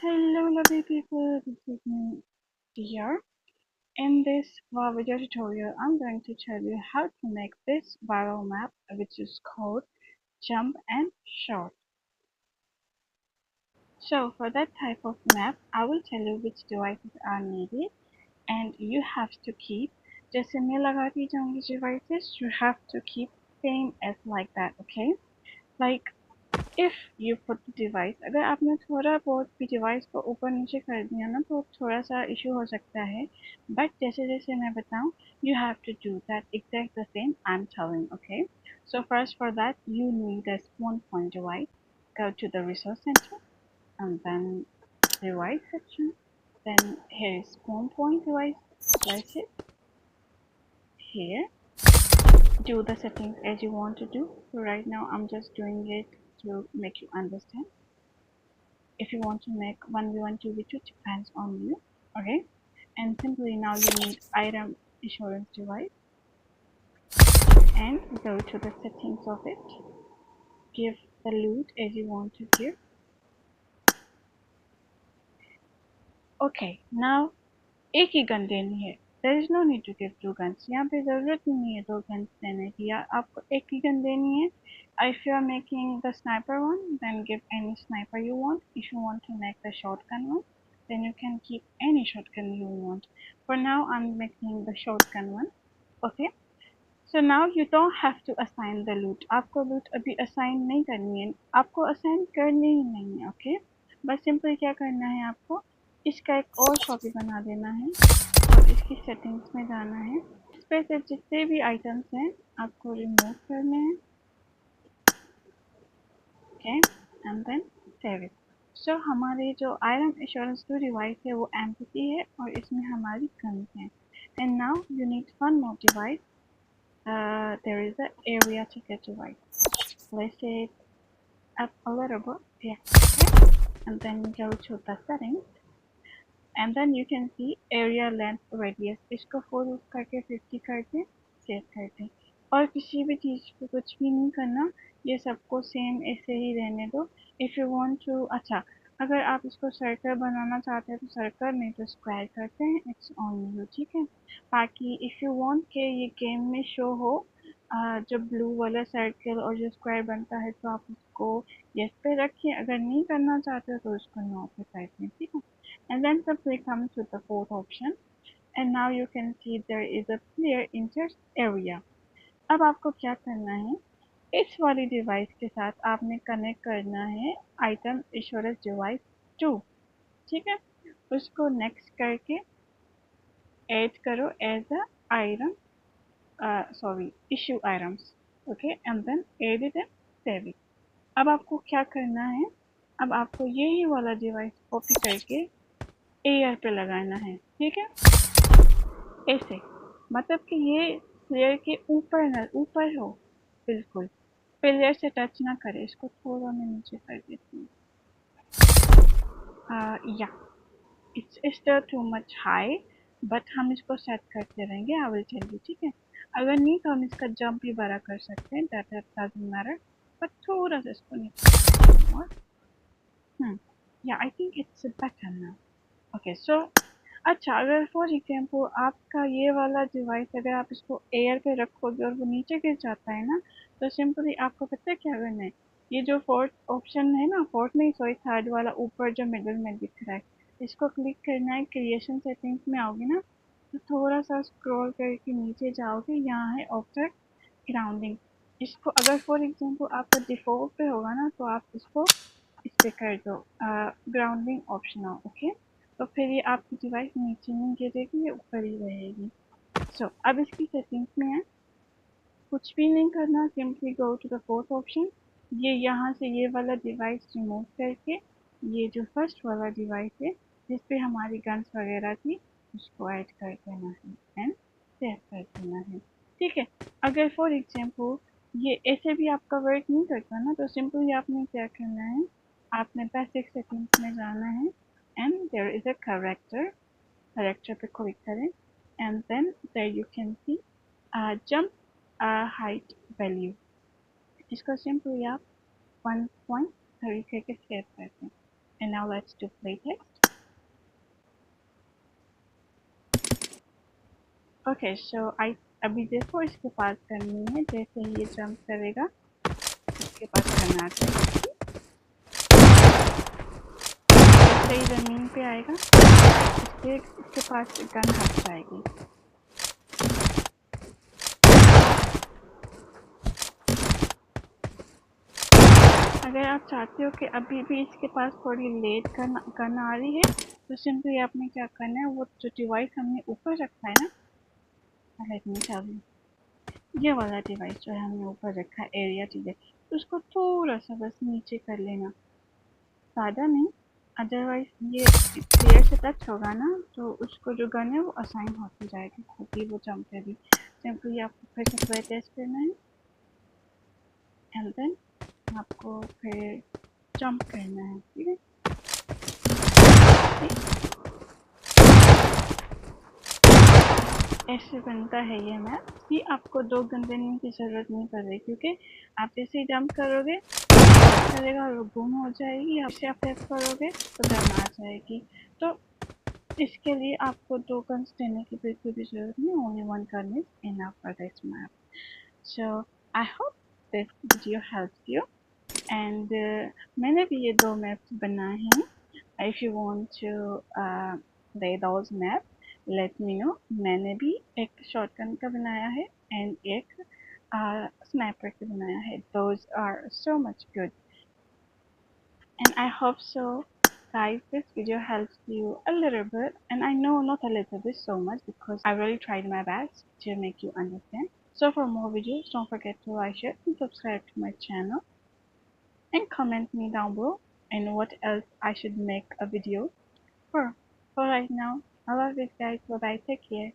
Hello lovely people, this is me here. In this video tutorial, I'm going to tell you how to make this viral map which is called Jump and Short. So for that type of map, I will tell you which devices are needed and you have to keep, जैसे मैं लगाती जाऊंगी devices, you have to keep same as like that, okay? Like if you put the device, अगर आपने थोड़ा बहुत भी device को ऊपर नीचे कर दिया ना तो थोड़ा सा इशू हो सकता है बट जैसे जैसे मैं बताऊं you have to do that exact the same I'm telling, okay? So first for that you need a spawn point device. Go to the resource center and then device section, then here is spawn point device, place it here, do the settings as you want to do. So right now I'm just doing it to make you understand. If you want to make 1v1 2v2 depends on you, okay? And simply now you need item assurance device and go to the settings of it, give the loot as you want to give. Okay, now एक ही gun देनी है, there is no need to give two guns. यहाँ पे ज़रूरत नहीं है दो guns देने की, या आपको एक ही गन देनी है. If you are making the sniper one, then give any sniper you want. If you want to make the shotgun one, then you can keep any shotgun you want. For now, I'm making the shotgun one. Okay. So now you don't have to assign the loot. आपको loot अभी assign नहीं करनी है, आपको assign करनी ही नहीं है, okay? बस simply क्या करना है आपको, इसका एक और copy बना देना है और इसकी settings में जाना है. इस पे से जितने भी items हैं आपको remove करने हैं, okay? And then save it. So हमारे जो item assurance 2 device है वो empty है और इसमें हमारी guns हैं. And now you need one more device. There is an area ticket device. Place it up a little bit, yeah, okay? And then go to the settings, and then you can see area length radius. इसको 4 करके 50 कर दें, save कर दें. और किसी भी चीज़ को कुछ भी नहीं करना, ये सबको सेम ऐसे ही रहने दो. If you want to, अच्छा, अगर आप इसको सर्कल बनाना चाहते हैं तो सर्कल, नहीं तो स्क्वायर करते हैं, इट्स ऑन यू, ठीक है? बाकी इफ़ यू वांट के ये गेम में शो हो जो ब्लू वाला सर्कल और जो स्क्वायर बनता है तो आप उसको यस पे रखिए, अगर नहीं करना चाहते हो तो उसको नो पे कर दें, ठीक है? And then simply come to the fourth option, and now you can see there is a clear insert area. अब आपको क्या करना है, इस वाली डिवाइस के साथ आपने कनेक्ट करना है आइटम एश्योरेंस डिवाइस 2, ठीक है? उसको नेक्स्ट करके ऐड करो as a item, sorry, issue items, okay? And then add it and save it. अब आपको क्या करना है, अब आपको यही वाला डिवाइस कॉपी करके एयर पे लगाना है, ठीक है? ऐसे, मतलब कि ये प्लेयर के ऊपर न ऊपर हो, बिल्कुल प्लेयर से टच ना करे. इसको थोड़ा मैं नीचे कर देती हूँ. या it's still too much high, but हम इसको सेट करते रहेंगे. आई विल टेल यू, ठीक है? अगर नहीं तो हम इसका जंप भी बड़ा कर सकते हैं, दैट डजंट मैटर, बट थोड़ा सा इसको नीचे और या I think it's better now. Okay, so अच्छा, अगर फॉर एग्जाम्पल आपका ये वाला डिवाइस अगर आप इसको एयर पे रखोगे और वो नीचे गिर जाता है ना, तो सिंपली आपको पता है क्या करना है, ये जो फोर्थ ऑप्शन है ना, फोर्थ नहीं सॉरी थर्ड वाला ऊपर जो मिडिल में दिख रहा है, इसको क्लिक करना है. क्रिएशन सेटिंग्स में आओगे ना तो थोड़ा सा स्क्रॉल करके नीचे जाओगे, यहाँ है ऑब्जेक्ट ग्राउंडिंग. इसको अगर फॉर एग्जाम्पल आपका डिफॉल्ट पे होगा ना तो आप इसको इस पे कर दो ग्राउंडिंग ऑप्शनल, ओके? तो फिर ये आपकी डिवाइस नीचे नहीं गिरेगी, ये ऊपर ही रहेगी. सो अब इसकी सेटिंग्स में है, कुछ भी नहीं करना, simply go to the fourth option. ये यहाँ से ये वाला डिवाइस रिमूव करके ये जो फर्स्ट वाला डिवाइस है जिस पे हमारी गन्स वगैरह थी उसको ऐड कर देना है एंड सेव कर देना है, ठीक है? अगर फॉर एग्जाम्पल ये ऐसे भी आपका वर्क नहीं करता ना तो सिंपली आपने क्या करना है, आपने बेसिक सेटिंग्स में जाना है and there is a character पे क्लिक करें and then there you can see jump height value. इसको सिंपली आप 1.3 करके सेव करते हैं And now let's do playtext. Okay so I अभी देखो इसके पास करनी है, जैसे ये जंप करेगा इसके पास करना चाहिए। जैसे ही ज़मीन पे आएगा इसके पास गन हट जाएगी। अगर आप चाहते हो कि अभी भी इसके पास थोड़ी लेट गन आ रही है तो सिंपली आपने क्या करना है, वो जो डिवाइस हमने ऊपर रखा है ना, लेट मी टेल यू, ये वाला डिवाइस जो है हमने ऊपर रखा है एरिया चीज़ें, उसको थोड़ा सा बस नीचे कर लेना, ज़्यादा नहीं, अदरवाइज ये प्लेयर से टच होगा ना तो उसको जो गन है वो असाइन होती जाएगी खुद ही, वो जंप करेगी। सिंपली आपको फिर से प्ले टेस्ट करना है एंड देन आपको फिर जंप करना है, ठीक है। ऐसे बनता है ये मैप। ये आपको दो गन देने की ज़रूरत नहीं पड़ रही, क्योंकि आप जैसे ही जंप करोगे करेगा और गुम हो जाएगी, आप से प्रेस करोगे तो गन आ जाएगी। तो इसके लिए आपको दो गन्स देने की बिल्कुल भी ज़रूरत नहीं, only one gun is enough for this map. So I hope this video helps you and मैंने भी ये दो मैप्स बनाए हैं। If you want to play those maps, let me know. मैंने भी एक शॉटगन का बनाया है and एक स्नाइपर का बनाया है. Those are so much good, and I hope so, guys. This video helps you a little bit, and I know not a little bit, so much, because I really tried my best to make you understand. So for more videos, don't forget to like, share, and subscribe to my channel, and comment me down below and what else I should make a video for. For right now, I love you guys. Bye bye. Take care.